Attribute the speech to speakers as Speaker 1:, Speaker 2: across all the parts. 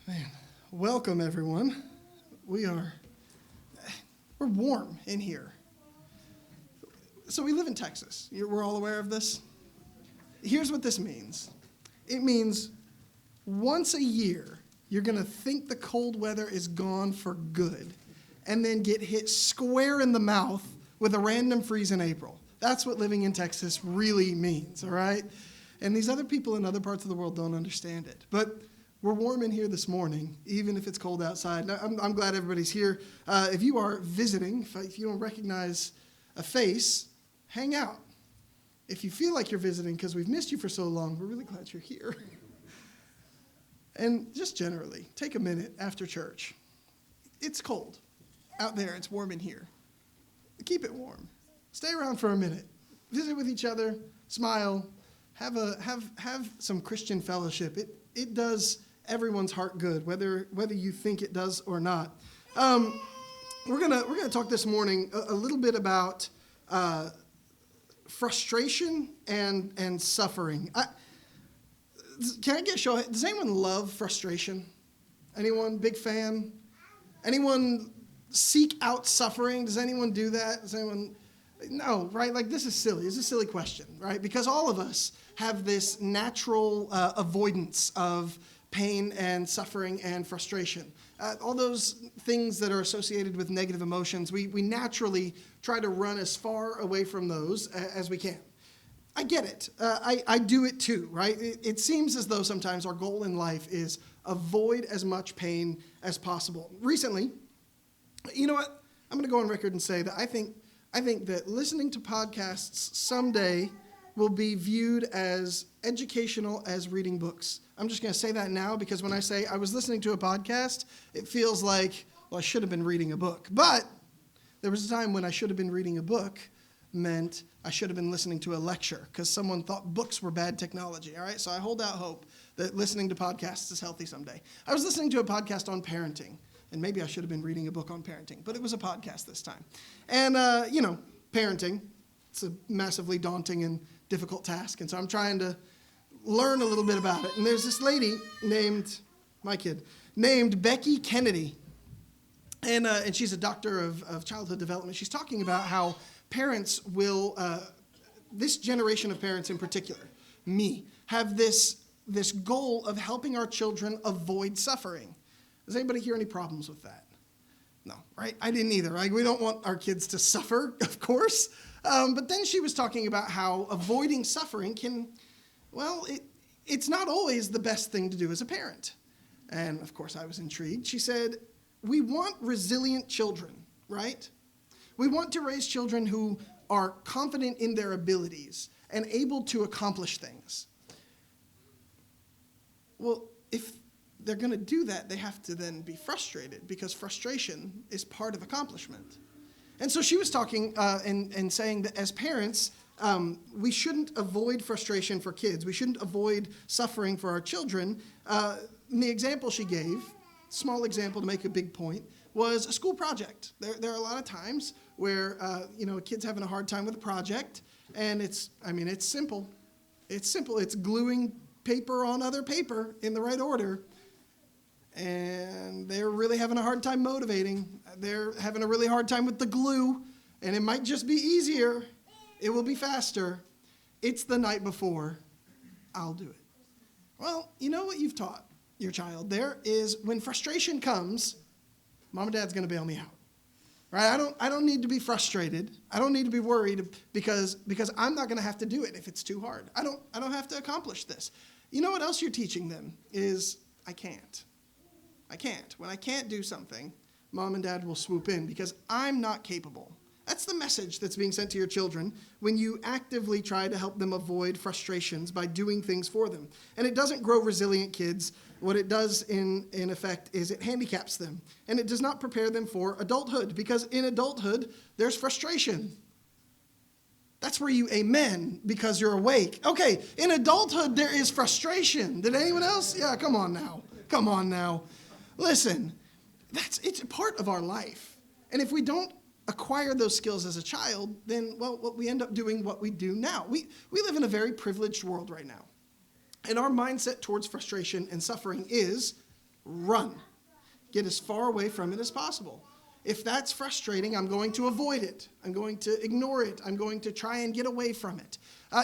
Speaker 1: Man, welcome everyone. We're warm in here. So we live in Texas. We're all aware of this. Here's what this means. It means once a year, you're going to think the cold weather is gone for good and then get hit square in the mouth with a random freeze in April. That's what living in Texas really means, all right? And these other people in other parts of the world don't understand it. But we're warm in here this morning, even if it's cold outside. I'm glad everybody's here. If you are visiting, if you don't recognize a face, hang out. If you feel like you're visiting because we've missed you for so long, we're really glad you're here. And just generally, take a minute after church. It's cold out there. It's warm in here. Keep it warm. Stay around for a minute. Visit with each other. Smile. Have some Christian fellowship. It does everyone's heart good, whether you think it does or not. We're gonna talk this morning a little bit about frustration and suffering. Can I get a show? Does anyone love frustration? Anyone? Big fan? Anyone seek out suffering? Does anyone do that? Does anyone? No, right? Like, this is silly. It's a silly question, right? Because all of us have this natural avoidance of pain and suffering and frustration. All those things that are associated with negative emotions, we naturally try to run as far away from those as we can. I get it. I do it too, right? It seems as though sometimes our goal in life is avoid as much pain as possible. Recently, you know what? I'm going to go on record and say that I think that listening to podcasts someday will be viewed as educational as reading books. I'm just going to say that now because when I say I was listening to a podcast, it feels like, well, I should have been reading a book. But there was a time when I should have been reading a book meant I should have been listening to a lecture because someone thought books were bad technology, all right? So I hold out hope that listening to podcasts is healthy someday. I was listening to a podcast on parenting, and maybe I should have been reading a book on parenting, but it was a podcast this time. And, parenting, it's a massively daunting and difficult task, and so I'm trying to learn a little bit about it. And there's this lady named Becky Kennedy, and she's a doctor of childhood development. She's talking about how parents will, this generation of parents in particular, me, have this goal of helping our children avoid suffering. Does anybody hear any problems with that? No, right? I didn't either, right? We don't want our kids to suffer, of course. But then she was talking about how avoiding suffering can, it's not always the best thing to do as a parent. And, of course, I was intrigued. She said, we want resilient children, right? We want to raise children who are confident in their abilities and able to accomplish things. Well, if they're going to do that, they have to then be frustrated because frustration is part of accomplishment. And so she was talking and saying that as parents, we shouldn't avoid frustration for kids. We shouldn't avoid suffering for our children. And the example she gave, small example to make a big point, was a school project. There are a lot of times where a kid's having a hard time with a project, and it's simple. It's simple. It's gluing paper on other paper in the right order. And they're really having a hard time motivating. They're having a really hard time with the glue, and it might just be easier. It will be faster. It's the night before. I'll do it. Well, you know what you've taught your child there is when frustration comes, Mom and Dad's going to bail me out. Right? I don't need to be frustrated. I don't need to be worried because I'm not going to have to do it if it's too hard. I don't have to accomplish this. You know what else you're teaching them is I can't. I can't. When I can't do something, Mom and Dad will swoop in because I'm not capable. That's the message that's being sent to your children when you actively try to help them avoid frustrations by doing things for them. And it doesn't grow resilient kids. What it does in effect is it handicaps them. And it does not prepare them for adulthood because in adulthood, there's frustration. That's where you amen because you're awake. Okay, in adulthood, there is frustration. Did anyone else? Yeah, come on now. Listen, it's a part of our life. And if we don't acquire those skills as a child, then, we end up doing what we do now. We live in a very privileged world right now. And our mindset towards frustration and suffering is, run. Get as far away from it as possible. If that's frustrating, I'm going to avoid it. I'm going to ignore it. I'm going to try and get away from it.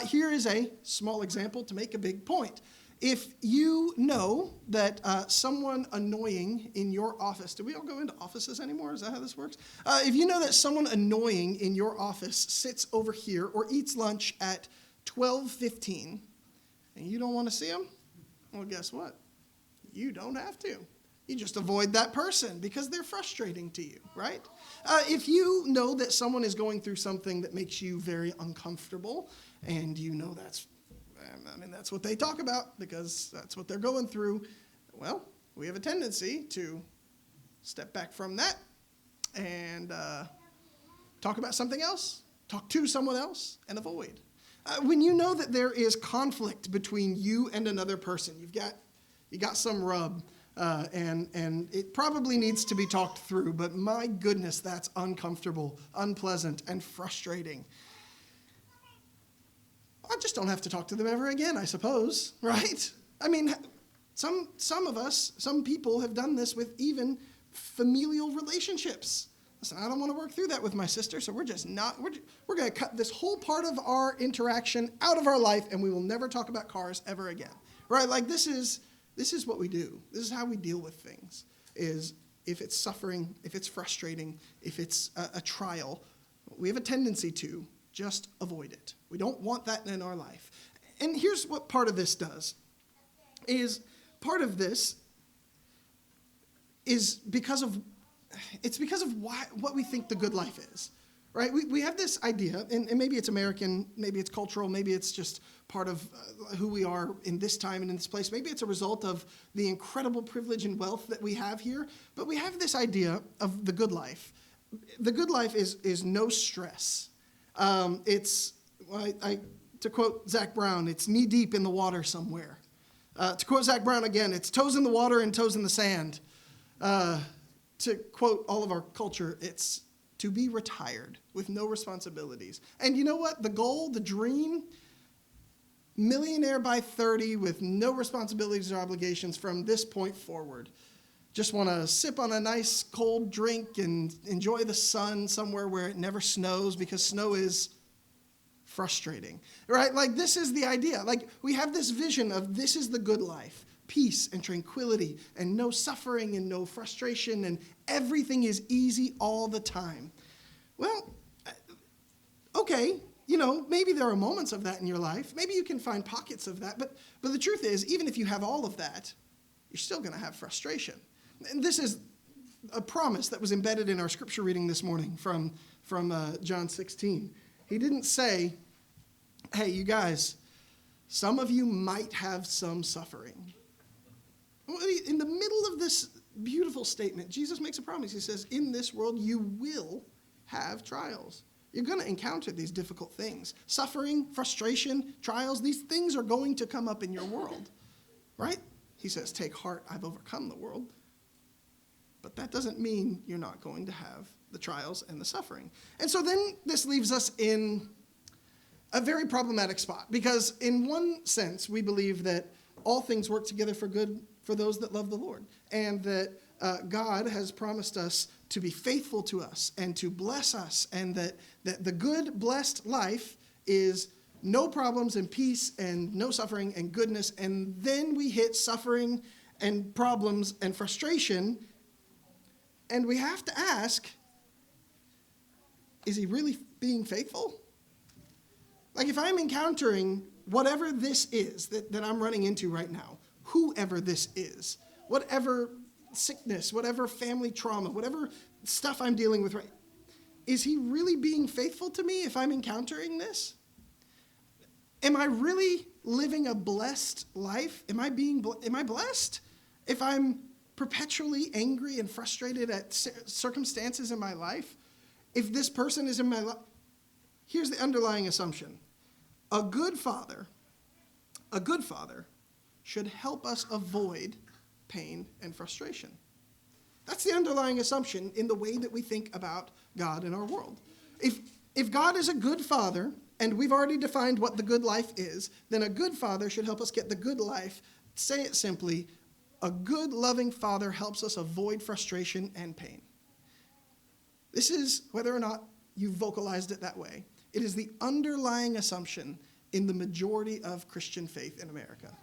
Speaker 1: Here is a small example to make a big point. If you know that someone annoying in your office, do we all go into offices anymore? Is that how this works? If you know that someone annoying in your office sits over here or eats lunch at 12:15 and you don't want to see them, well, guess what? You don't have to. You just avoid that person because they're frustrating to you, right? If you know that someone is going through something that makes you very uncomfortable and you know that's what they talk about because that's what they're going through. Well, we have a tendency to step back from that and talk about something else, talk to someone else, and avoid. When you know that there is conflict between you and another person, you got some rub, and it probably needs to be talked through, but my goodness, that's uncomfortable, unpleasant, and frustrating. I just don't have to talk to them ever again, I suppose, right? I mean, some of us, some people have done this with even familial relationships. Listen, I don't want to work through that with my sister, so we're going to cut this whole part of our interaction out of our life, and we will never talk about cars ever again, right? Like this is what we do. This is how we deal with things, is if it's suffering, if it's frustrating, if it's a trial, we have a tendency to just avoid it. We don't want that in our life. And here's what part of this does, is part of this is because of what we think the good life is, right? We have this idea, and maybe it's American, maybe it's cultural, maybe it's just part of who we are in this time and in this place. Maybe it's a result of the incredible privilege and wealth that we have here, but we have this idea of the good life. The good life is no stress. To quote Zach Brown, it's knee deep in the water somewhere. To quote Zach Brown again, it's toes in the water and toes in the sand. To quote all of our culture, it's to be retired with no responsibilities. And you know what? The goal, the dream, millionaire by 30 with no responsibilities or obligations from this point forward. Just want to sip on a nice cold drink and enjoy the sun somewhere where it never snows because snow is frustrating, right? Like this is the idea. Like we have this vision of this is the good life. Peace and tranquility and no suffering and no frustration and everything is easy all the time. Well, okay, maybe there are moments of that in your life. Maybe you can find pockets of that. But the truth is, even if you have all of that, you're still going to have frustration. And this is a promise that was embedded in our scripture reading this morning from John 16. He didn't say, hey, you guys, some of you might have some suffering. In the middle of this beautiful statement, Jesus makes a promise. He says, in this world, you will have trials. You're going to encounter these difficult things. Suffering, frustration, trials, these things are going to come up in your world, right? He says, take heart, I've overcome the world. But that doesn't mean you're not going to have the trials and the suffering. And so then this leaves us in a very problematic spot, because in one sense, we believe that all things work together for good for those that love the Lord, and that God has promised us to be faithful to us and to bless us, and that the good, blessed life is no problems and peace and no suffering and goodness, and then we hit suffering and problems and frustration, and we have to ask, is he really being faithful? Like if I'm encountering whatever this is that I'm running into right now, whoever this is, whatever sickness, whatever family trauma, whatever stuff I'm dealing with, right, is he really being faithful to me if I'm encountering this? Am I really living a blessed life? Am I blessed if I'm perpetually angry and frustrated at circumstances in my life? If this person is in my life, here's the underlying assumption. A good father should help us avoid pain and frustration. That's the underlying assumption in the way that we think about God in our world. If God is a good father, and we've already defined what the good life is, then a good father should help us get the good life, say it simply, A good, loving father helps us avoid frustration and pain. This is, whether or not you vocalized it that way, it is the underlying assumption in the majority of Christian faith in America.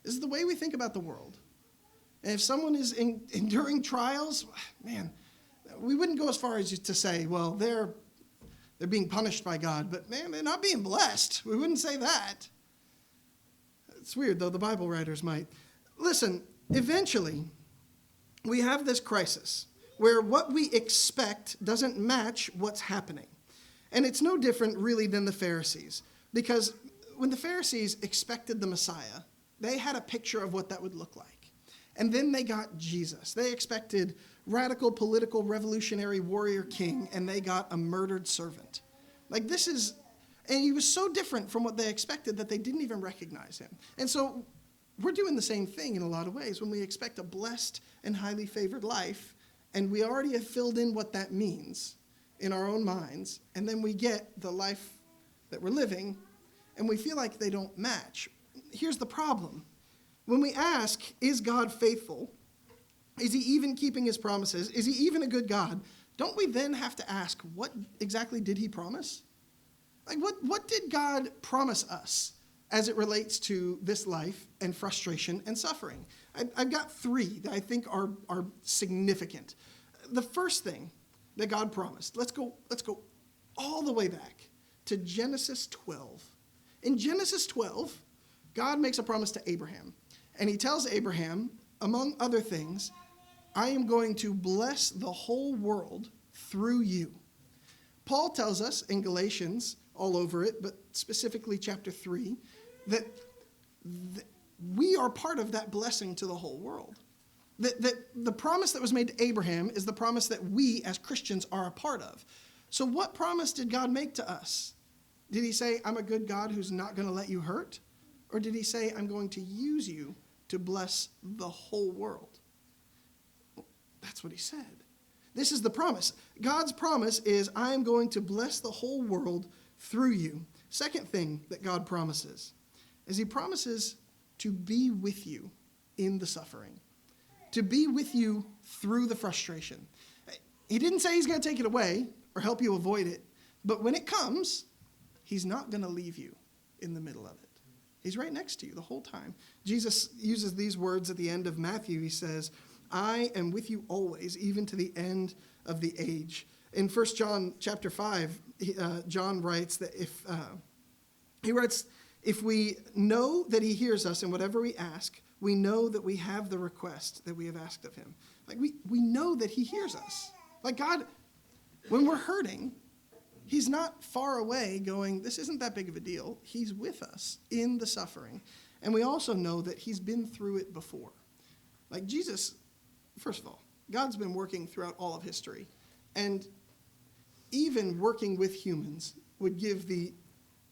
Speaker 1: This is the way we think about the world. And if someone is enduring trials, man, we wouldn't go as far as to say, well, they're being punished by God, but man, they're not being blessed. We wouldn't say that. It's weird, though, the Bible writers might. Listen, eventually, we have this crisis where what we expect doesn't match what's happening. And it's no different, really, than the Pharisees. Because when the Pharisees expected the Messiah, they had a picture of what that would look like. And then they got Jesus. They expected radical political revolutionary warrior king, and they got a murdered servant. Like this is, and he was so different from what they expected that they didn't even recognize him. And so we're doing the same thing in a lot of ways when we expect a blessed and highly favored life, and we already have filled in what that means in our own minds, and then we get the life that we're living, and we feel like they don't match. Here's the problem. When we ask, is God faithful? Is he even keeping his promises? Is he even a good God? Don't we then have to ask, what exactly did he promise? Like, what did God promise us as it relates to this life and frustration and suffering? I've got three that I think are significant. The first thing that God promised, let's go all the way back to Genesis 12. In Genesis 12, God makes a promise to Abraham. And he tells Abraham, among other things, I am going to bless the whole world through you. Paul tells us in Galatians, all over it, but specifically chapter 3, that we are part of that blessing to the whole world. That the promise that was made to Abraham is the promise that we as Christians are a part of. So what promise did God make to us? Did he say, I'm a good God who's not going to let you hurt? Or did he say, I'm going to use you to bless the whole world? Well, that's what he said. This is the promise. God's promise is, I am going to bless the whole world through you. Second thing that God promises is he promises to be with you in the suffering, to be with you through the frustration. He didn't say he's going to take it away or help you avoid it, but when it comes, he's not going to leave you in the middle of it. He's right next to you the whole time. Jesus uses these words at the end of Matthew. He says, I am with you always, even to the end of the age. In 1 John chapter 5, John writes that if we know that he hears us in whatever we ask, we know that we have the request that we have asked of him. Like we know that he hears us. Like God, when we're hurting, he's not far away going, this isn't that big of a deal. He's with us in the suffering. And we also know that he's been through it before. Like Jesus, first of all, God's been working throughout all of history. And even working with humans would give the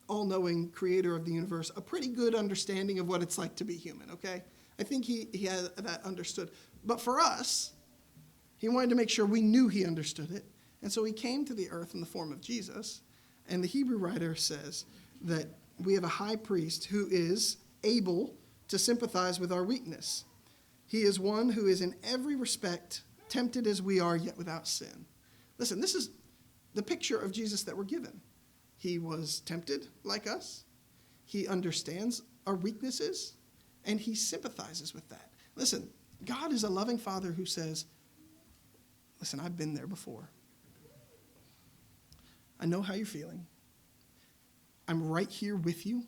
Speaker 1: all-knowing creator of the universe a pretty good understanding of what it's like to be human, okay? I think he had that understood. But for us, he wanted to make sure we knew he understood it. And so he came to the earth in the form of Jesus. And the Hebrew writer says that we have a high priest who is able to sympathize with our weakness. He is one who is in every respect tempted as we are, yet without sin. Listen, this is the picture of Jesus that we're given. He was tempted like us. He understands our weaknesses, and he sympathizes with that. Listen, God is a loving father who says, listen, I've been there before. I know how you're feeling. I'm right here with you,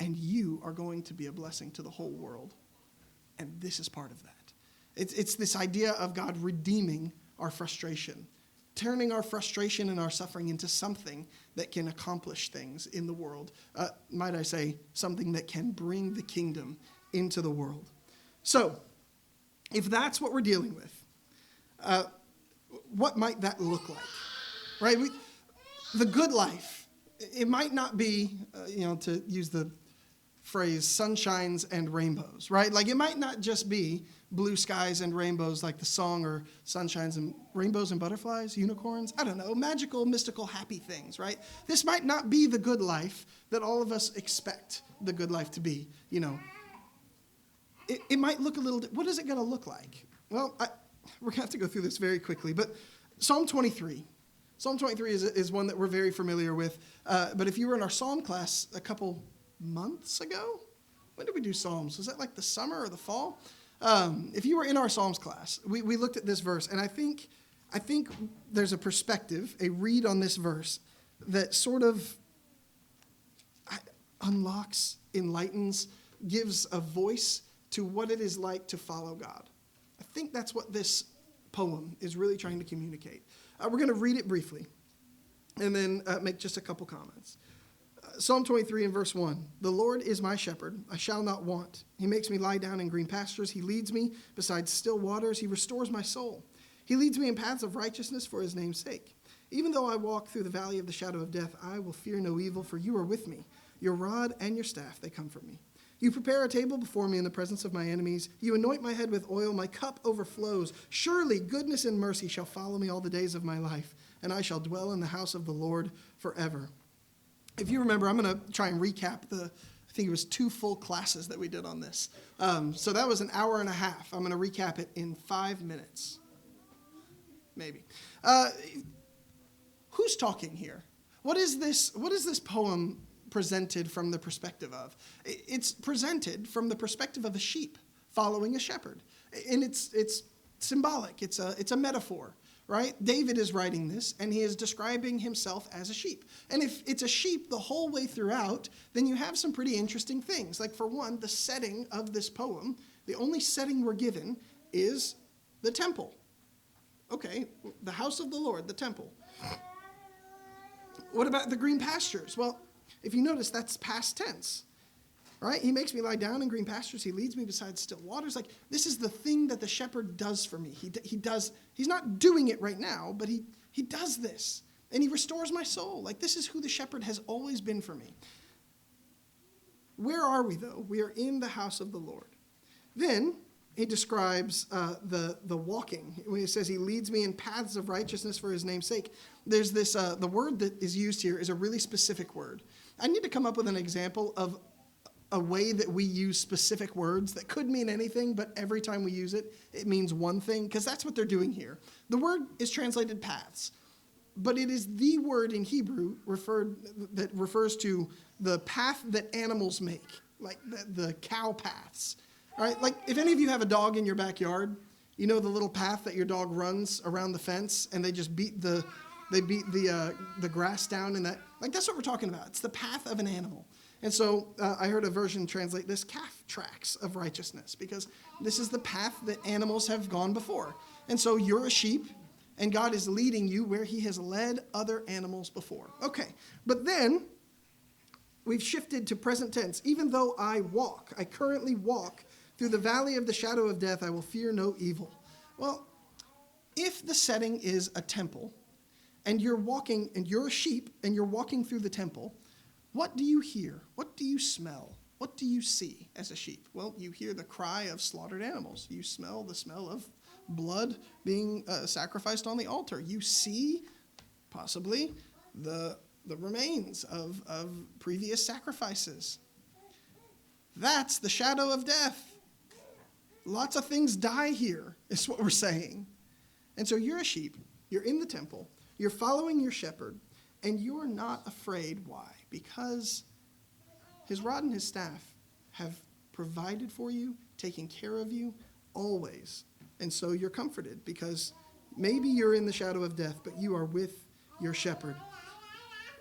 Speaker 1: and you are going to be a blessing to the whole world. And this is part of that. It's this idea of God redeeming our frustration, turning our frustration and our suffering into something that can accomplish things in the world. Might I say, something that can bring the kingdom into the world. So, if that's what we're dealing with, what might that look like? Right? The good life, it might not be, to use the phrase, sunshines and rainbows, right? Like it might not just be blue skies and rainbows like the song, or sunshines and rainbows and butterflies, unicorns, I don't know, magical, mystical, happy things, right? This might not be the good life that all of us expect the good life to be, it might look a little, what is it going to look like? Well, we're going to have to go through this very quickly, but Psalm 23. Psalm 23 is one that we're very familiar with, but if you were in our Psalm class a couple months ago, when did we do Psalms? Was that like the summer or the fall? If you were in our Psalms class, we looked at this verse, and I think there's a perspective, a read on this verse that sort of unlocks, enlightens, gives a voice to what it is like to follow God. I think that's what this poem is really trying to communicate. We're going to read it briefly and then make just a couple comments. Psalm 23 and verse 1, the Lord is my shepherd, I shall not want. He makes me lie down in green pastures. He leads me beside still waters. He restores my soul. He leads me in paths of righteousness for his name's sake. Even though I walk through the valley of the shadow of death, I will fear no evil, for you are with me. Your rod and your staff, they comfort me. You prepare a table before me in the presence of my enemies. You anoint my head with oil. My cup overflows. Surely goodness and mercy shall follow me all the days of my life, and I shall dwell in the house of the Lord forever. If you remember, I'm going to try and recap I think it was 2 full classes that we did on this. So that was an hour and a half. I'm going to recap it in 5 minutes. Maybe. Who's talking here? What is this poem presented from the perspective of? It's presented from the perspective of a sheep following a shepherd. And it's symbolic. It's a metaphor, right? David is writing this, and he is describing himself as a sheep. And if it's a sheep the whole way throughout, then you have some pretty interesting things. Like, for one, the setting of this poem, the only setting we're given is the temple. Okay, the house of the Lord, the temple. What about the green pastures? Well, if you notice, that's past tense, right? He makes me lie down in green pastures. He leads me beside still waters. Like, this is the thing that the shepherd does for me. He does. He's not doing it right now, but he does this. And he restores my soul. Like, this is who the shepherd has always been for me. Where are we, though? We are in the house of the Lord. Then he describes the walking. When he says he leads me in paths of righteousness for his name's sake, there's this, the word that is used here is a really specific word. I need to come up with an example of a way that we use specific words that could mean anything, but every time we use it, it means one thing, because that's what they're doing here. The word is translated paths, but it is the word in Hebrew that refers to the path that animals make, like the cow paths. All right, like if any of you have a dog in your backyard, you know the little path that your dog runs around the fence, and they just beat the grass down in that. Like, that's what we're talking about. It's the path of an animal. And so I heard a version translate this calf tracks of righteousness, because this is the path that animals have gone before. And so you're a sheep, and God is leading you where he has led other animals before. Okay, but then we've shifted to present tense. Even though I currently walk through the valley of the shadow of death, I will fear no evil. Well, if the setting is a temple, and you're a sheep, and you're walking through the temple, what do you hear? What do you smell? What do you see as a sheep? Well, you hear the cry of slaughtered animals. You smell the smell of blood being sacrificed on the altar. You see, possibly, the remains of previous sacrifices. That's the shadow of death. Lots of things die here, is what we're saying. And so you're a sheep. You're in the temple. You're following your shepherd. And you're not afraid. Why? Because his rod and his staff have provided for you, taken care of you, always. And so you're comforted, because maybe you're in the shadow of death, but you are with your shepherd.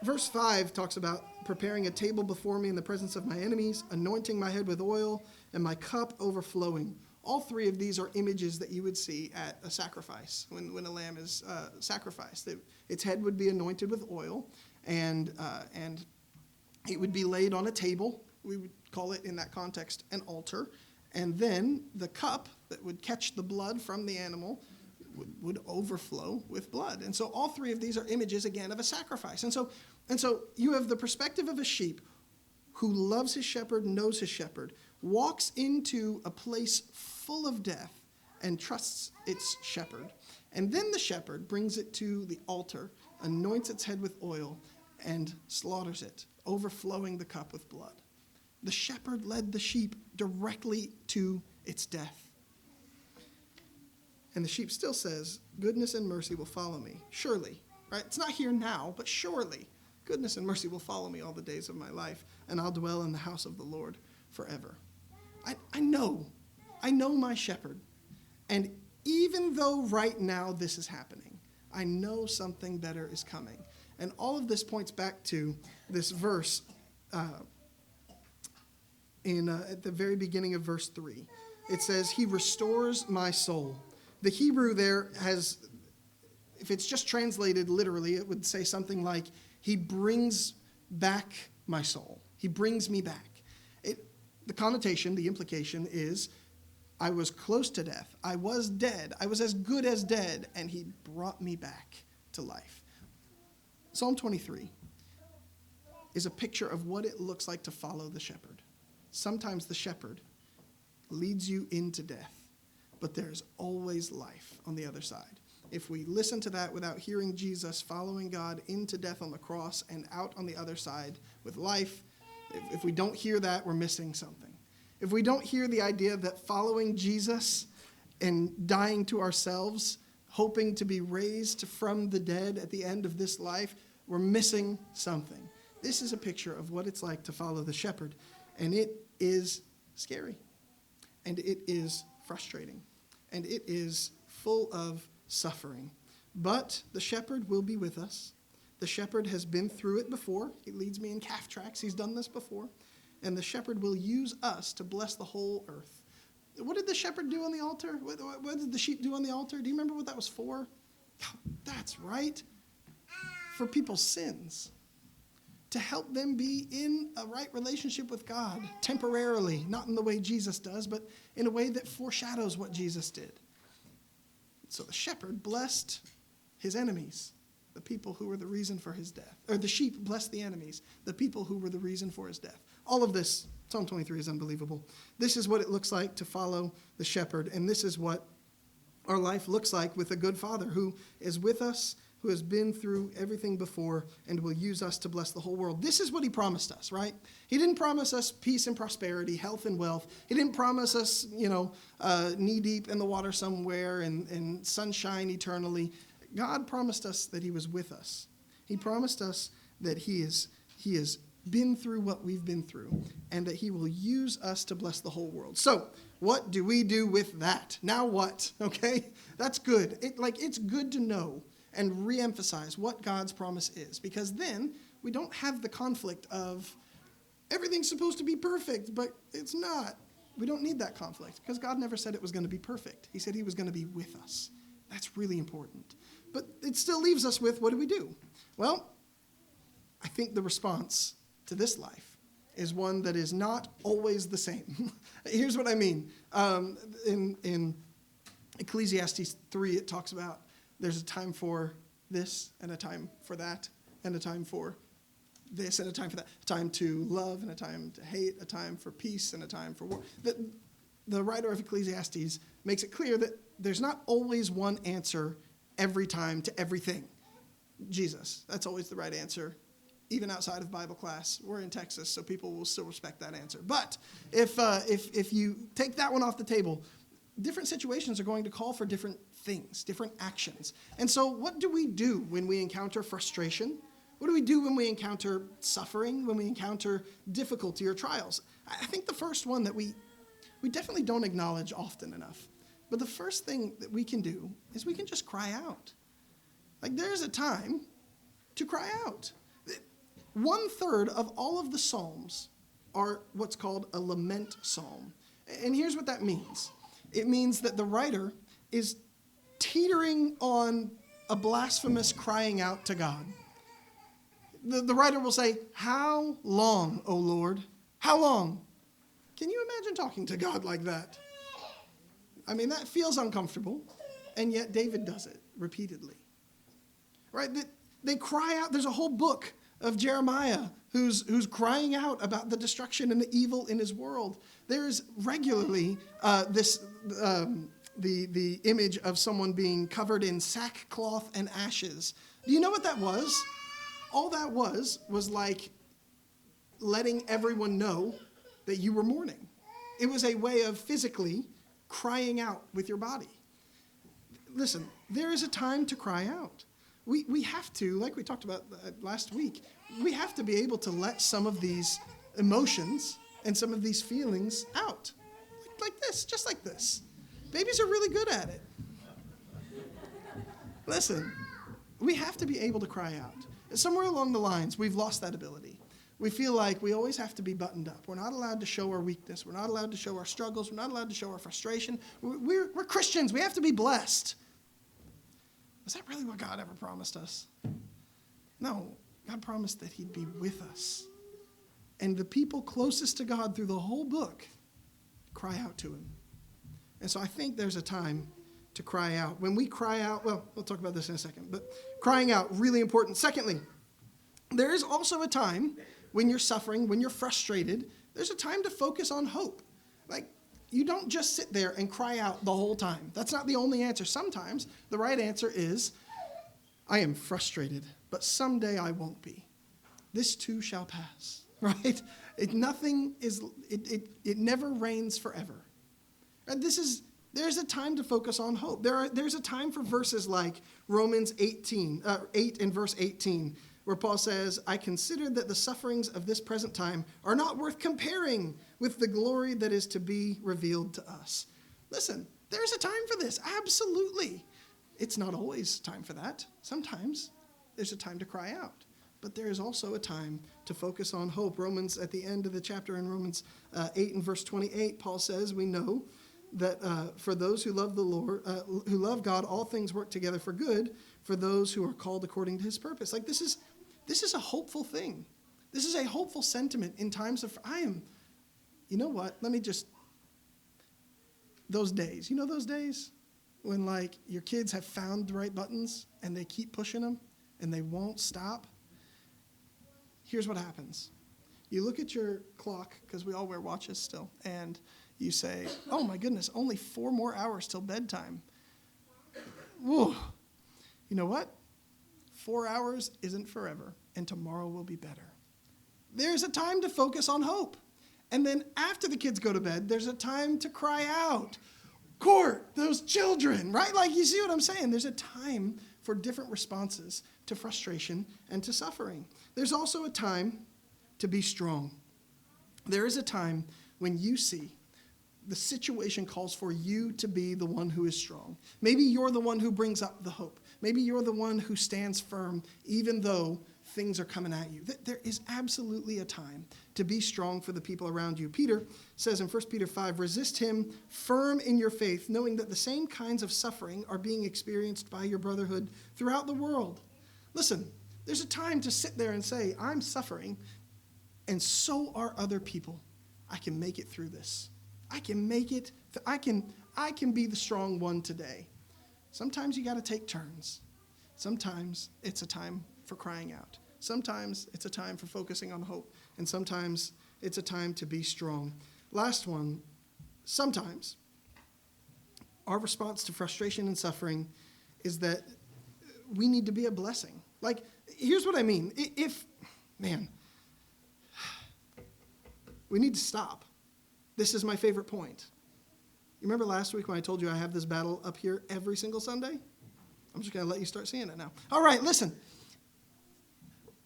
Speaker 1: Verse 5 talks about preparing a table before me in the presence of my enemies, anointing my head with oil, and my cup overflowing. All 3 of these are images that you would see at a sacrifice, when a lamb is sacrificed. Its head would be anointed with oil, and it would be laid on a table. We would call it, in that context, an altar. And then the cup that would catch the blood from the animal would overflow with blood. And so all 3 of these are images, again, of a sacrifice. And so you have the perspective of a sheep who loves his shepherd, knows his shepherd, walks into a place full of death and trusts its shepherd. And then the shepherd brings it to the altar, anoints its head with oil, and slaughters it, overflowing the cup with blood. The shepherd led the sheep directly to it's death. And the sheep still says, goodness and mercy will follow me, surely. Right? It's not here now, but surely goodness and mercy will follow me all the days of my life, and I'll dwell in the house of the Lord forever. I know my shepherd. And even though right now this is happening, I know something better is coming. And all of this points back to this verse at the very beginning of verse 3. It says, he restores my soul. The Hebrew there has, if it's just translated literally, it would say something like, he brings back my soul. He brings me back. The connotation, the implication is, I was close to death. I was dead. I was as good as dead, and he brought me back to life. Psalm 23 is a picture of what it looks like to follow the shepherd. Sometimes the shepherd leads you into death, but there's always life on the other side. If we listen to that without hearing Jesus following God into death on the cross and out on the other side with life, if we don't hear that, we're missing something. If we don't hear the idea that following Jesus and dying to ourselves, hoping to be raised from the dead at the end of this life, we're missing something. This is a picture of what it's like to follow the shepherd, and it is scary, and it is frustrating, and it is full of suffering. But the shepherd will be with us. The shepherd has been through it before. He leads me in calf tracks. He's done this before. And the shepherd will use us to bless the whole earth. What did the shepherd do on the altar? What did the sheep do on the altar? Do you remember what that was for? That's right. For people's sins. To help them be in a right relationship with God temporarily. Not in the way Jesus does, but in a way that foreshadows what Jesus did. So the shepherd blessed his enemies, the people who were the reason for his death. Or the sheep blessed the enemies, the people who were the reason for his death. All of this, Psalm 23 is unbelievable. This is what it looks like to follow the shepherd, and this is what our life looks like with a good father who is with us, who has been through everything before, and will use us to bless the whole world. This is what he promised us, right? He didn't promise us peace and prosperity, health and wealth. He didn't promise us, knee-deep in the water somewhere and sunshine eternally. God promised us that he was with us. He promised us that he has been through what we've been through, and that he will use us to bless the whole world. So, what do we do with that? Now what? Okay? That's good. It's good to know and reemphasize what God's promise is, because then we don't have the conflict of everything's supposed to be perfect, but it's not. We don't need that conflict, because God never said it was going to be perfect. He said he was going to be with us. That's really important. But it still leaves us with, what do we do? Well, I think the response to this life is one that is not always the same. Here's what I mean. In Ecclesiastes 3, it talks about there's a time for this and a time for that and a time for this and a time for that. A time to love and a time to hate, a time for peace and a time for war. The writer of Ecclesiastes makes it clear that there's not always one answer every time to everything. Jesus, that's always the right answer. Even outside of Bible class, we're in Texas, so people will still respect that answer. But if you take that one off the table, different situations are going to call for different things, different actions. And so what do we do when we encounter frustration? What do we do when we encounter suffering, when we encounter difficulty or trials? I think the first one that we definitely don't acknowledge often enough. But the first thing that we can do is we can just cry out. There's a time to cry out. 1/3 of all of the Psalms are what's called a lament psalm. And here's what that means. It means that the writer is teetering on a blasphemous crying out to God. The writer will say, "How long, O Lord? How long?" Can you imagine talking to God like that? I mean, that feels uncomfortable, and yet David does it repeatedly. Right? They cry out. There's a whole book of Jeremiah who's crying out about the destruction and the evil in his world. There's regularly the image of someone being covered in sackcloth and ashes. Do you know what that was? All that was like letting everyone know that you were mourning. It was a way of physically crying out with your body. Listen, there is a time to cry out. We have to, like we talked about last week, we have to be able to let some of these emotions and some of these feelings out. Like this, just like this. Babies are really good at it. Listen, we have to be able to cry out. Somewhere along the lines, we've lost that ability. We feel like we always have to be buttoned up. We're not allowed to show our weakness. We're not allowed to show our struggles. We're not allowed to show our frustration. We're Christians. We have to be blessed. Was that really what God ever promised us? No. God promised that he'd be with us. And the people closest to God through the whole book cry out to him. And so I think there's a time to cry out. When we cry out, well, we'll talk about this in a second, but crying out, really important. Secondly, there is also a time when you're suffering, when you're frustrated, there's a time to focus on hope. Like, you don't just sit there and cry out the whole time. That's not the only answer. Sometimes the right answer is, I am frustrated, but someday I won't be. This too shall pass, right? It never rains forever. And there's a time to focus on hope. There's a time for verses like Romans 8 and verse 18, where Paul says, I consider that the sufferings of this present time are not worth comparing with the glory that is to be revealed to us. Listen, there's a time for this, absolutely. It's not always time for that. Sometimes there's a time to cry out. But there is also a time to focus on hope. Romans, at the end of the chapter in Romans 8 and verse 28, Paul says, we know that for those who love the Lord, who love God, all things work together for good for those who are called according to his purpose. Like this is a hopeful thing. This is a hopeful sentiment in times of, you know what? Those days, those days when like your kids have found the right buttons and they keep pushing them and they won't stop. Here's what happens. You look at your clock, because we all wear watches still, and you say, oh my goodness, only 4 more hours till bedtime. Whoa. You know what? 4 hours isn't forever, and tomorrow will be better. There's a time to focus on hope. And then after the kids go to bed, there's a time to cry out. Court, those children, right? Like, you see what I'm saying? There's a time for different responses to frustration and to suffering. There's also a time to be strong. There is a time when you see the situation calls for you to be the one who is strong. Maybe you're the one who brings up the hope. Maybe you're the one who stands firm even though things are coming at you. There is absolutely a time to be strong for the people around you. Peter says in 1 Peter 5, resist him firm in your faith, knowing that the same kinds of suffering are being experienced by your brotherhood throughout the world. Listen, there's a time to sit there and say, I'm suffering, and so are other people. I can make it through this. I can make it. I can be the strong one today. Sometimes you got to take turns. Sometimes it's a time for crying out. Sometimes it's a time for focusing on hope. And sometimes it's a time to be strong. Last one, sometimes our response to frustration and suffering is that we need to be a blessing. Like, here's what I mean. We need to stop. This is my favorite point. You remember last week when I told you I have this battle up here every single Sunday? I'm just going to let you start seeing it now. All right, listen.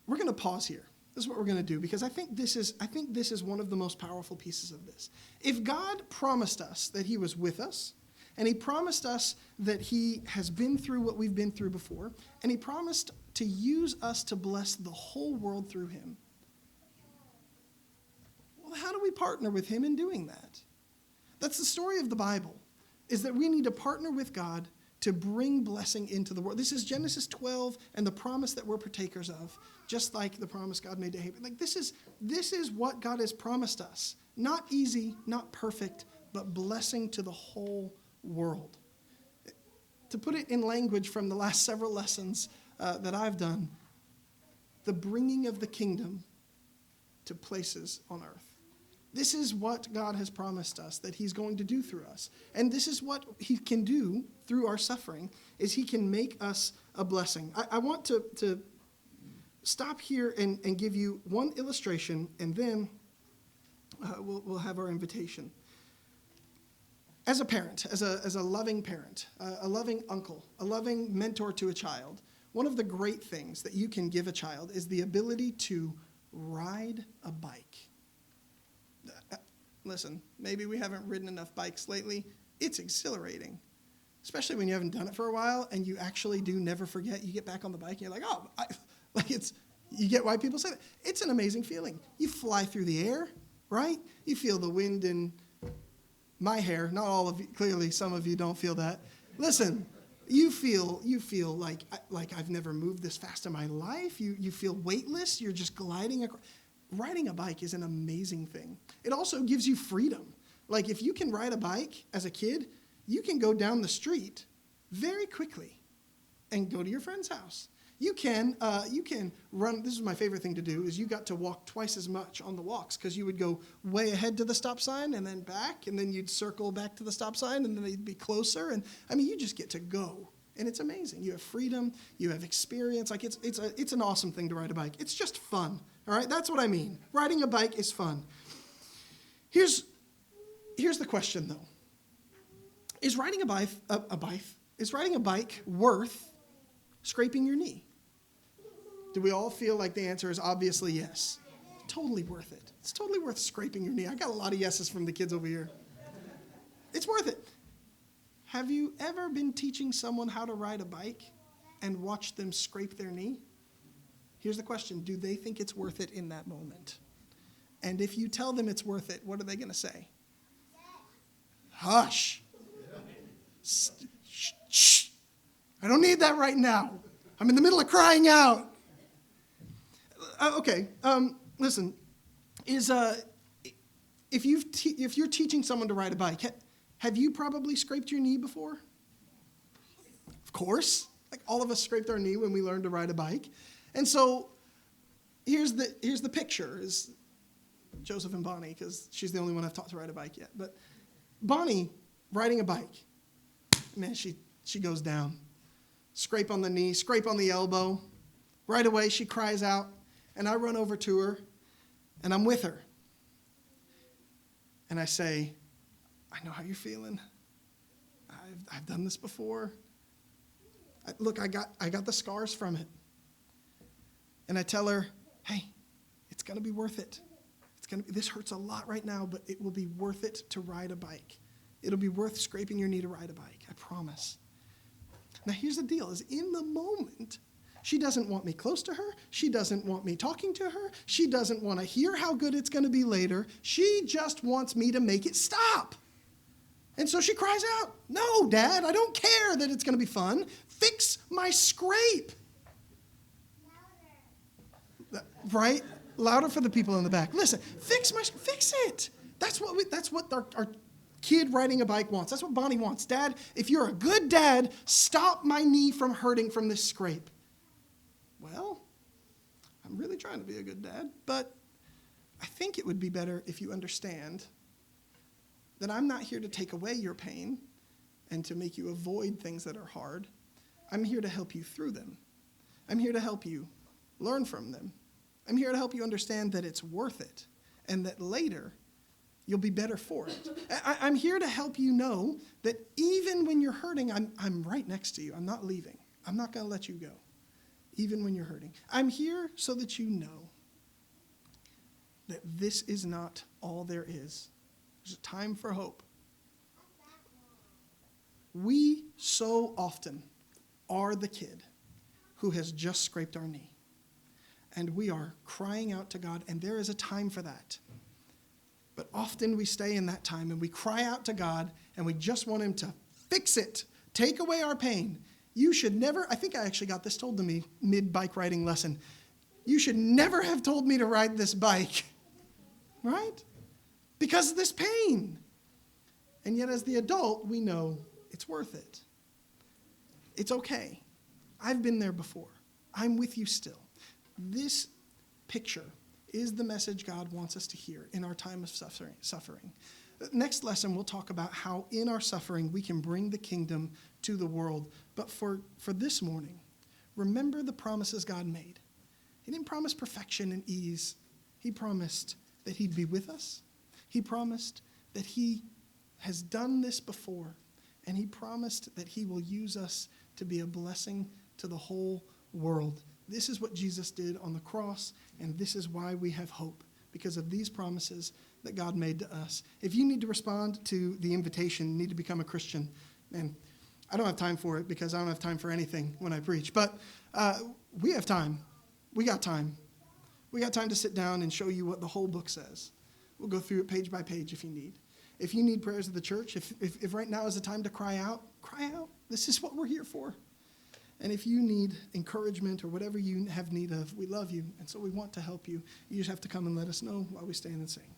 Speaker 1: We're going to pause here. This is what we're going to do, because I think this is one of the most powerful pieces of this. If God promised us that he was with us, and he promised us that he has been through what we've been through before, and he promised to use us to bless the whole world through him, well, how do we partner with him in doing that? That's the story of the Bible, is that we need to partner with God to bring blessing into the world. This is Genesis 12 and the promise that we're partakers of, just like the promise God made to Abraham. Like this is what God has promised us. Not easy, not perfect, but blessing to the whole world. To put it in language from the last several lessons that I've done, the bringing of the kingdom to places on earth. This is what God has promised us that he's going to do through us. And this is what he can do through our suffering, is he can make us a blessing. I want to stop here and give you one illustration, and then we'll have our invitation. As a parent, as a loving parent, a loving uncle, a loving mentor to a child, one of the great things that you can give a child is the ability to ride a bike. Listen, maybe we haven't ridden enough bikes lately. It's exhilarating, especially when you haven't done it for a while and you actually do never forget. You get back on the bike and you're like, you get why people say that. It's an amazing feeling. You fly through the air, right? You feel the wind in my hair. Not all of you, clearly some of you don't feel that. Listen, you feel like I've never moved this fast in my life. You feel weightless. You're just gliding across. Riding a bike is an amazing thing. It also gives you freedom. Like if you can ride a bike as a kid, you can go down the street very quickly and go to your friend's house. You can run. This is my favorite thing to do, is you got to walk twice as much on the walks because you would go way ahead to the stop sign and then back, and then you'd circle back to the stop sign, and then they'd be closer. And I mean, you just get to go, and it's amazing. You have freedom, you have experience. Like it's an awesome thing to ride a bike. It's just fun. All right, that's what I mean. Riding a bike is fun. Here's the question though: Is riding a bike worth scraping your knee? Do we all feel like the answer is obviously yes? Totally worth it. It's totally worth scraping your knee. I got a lot of yeses from the kids over here. It's worth it. Have you ever been teaching someone how to ride a bike and watched them scrape their knee? Here's the question. Do they think it's worth it in that moment? And if you tell them it's worth it, what are they going to say? Hush. Shh. I don't need that right now. I'm in the middle of crying out. Listen, if you're teaching someone to ride a bike, have you probably scraped your knee before? Of course. Like all of us scraped our knee when we learned to ride a bike. And so here's the picture is Joseph and Bonnie, because she's the only one I've taught to ride a bike yet. But Bonnie riding a bike, man, she goes down. Scrape on the knee, scrape on the elbow. Right away, she cries out, and I run over to her, and I'm with her. And I say, I know how you're feeling. I've done this before. Look, I got the scars from it. And I tell her, hey, it's going to be worth it. This hurts a lot right now, but it will be worth it to ride a bike. It'll be worth scraping your knee to ride a bike, I promise. Now, here's the deal, is in the moment, she doesn't want me close to her. She doesn't want me talking to her. She doesn't want to hear how good it's going to be later. She just wants me to make it stop. And so she cries out, no, Dad, I don't care that it's going to be fun. Fix my scrape. Louder. Right? Louder for the people in the back. Listen, fix it. That's what our kid riding a bike wants. That's what Bonnie wants. Dad, if you're a good dad, stop my knee from hurting from this scrape. Well, I'm really trying to be a good dad, but I think it would be better if you understand that I'm not here to take away your pain and to make you avoid things that are hard. I'm here to help you through them. I'm here to help you learn from them. I'm here to help you understand that it's worth it and that later you'll be better for it. I'm here to help you know that even when you're hurting, I'm right next to you. I'm not leaving. I'm not going to let you go, even when you're hurting. I'm here so that you know that this is not all there is. There's a time for hope. We so often are the kid who has just scraped our knee. And we are crying out to God, and there is a time for that. But often we stay in that time and we cry out to God and we just want him to fix it, take away our pain. You should never, I think I actually got this told to me mid-bike riding lesson. You should never have told me to ride this bike, right? Because of this pain. And yet as the adult, we know it's worth it. It's okay. I've been there before. I'm with you still. This picture is the message God wants us to hear in our time of suffering. Next lesson, we'll talk about how in our suffering we can bring the kingdom to the world. But for this morning, remember the promises God made. He didn't promise perfection and ease. He promised that he'd be with us. He promised that he has done this before, and he promised that he will use us to be a blessing to the whole world. This is what Jesus did on the cross, and this is why we have hope, because of these promises that God made to us. If you need to respond to the invitation, need to become a Christian, man, I don't have time for it because I don't have time for anything when I preach, but we have time. We got time. We got time to sit down and show you what the whole book says. We'll go through it page by page if you need. If you need prayers of the church, if right now is the time to cry out, cry out. This is what we're here for. And if you need encouragement or whatever you have need of, we love you, and so we want to help you. You just have to come and let us know while we stand and sing.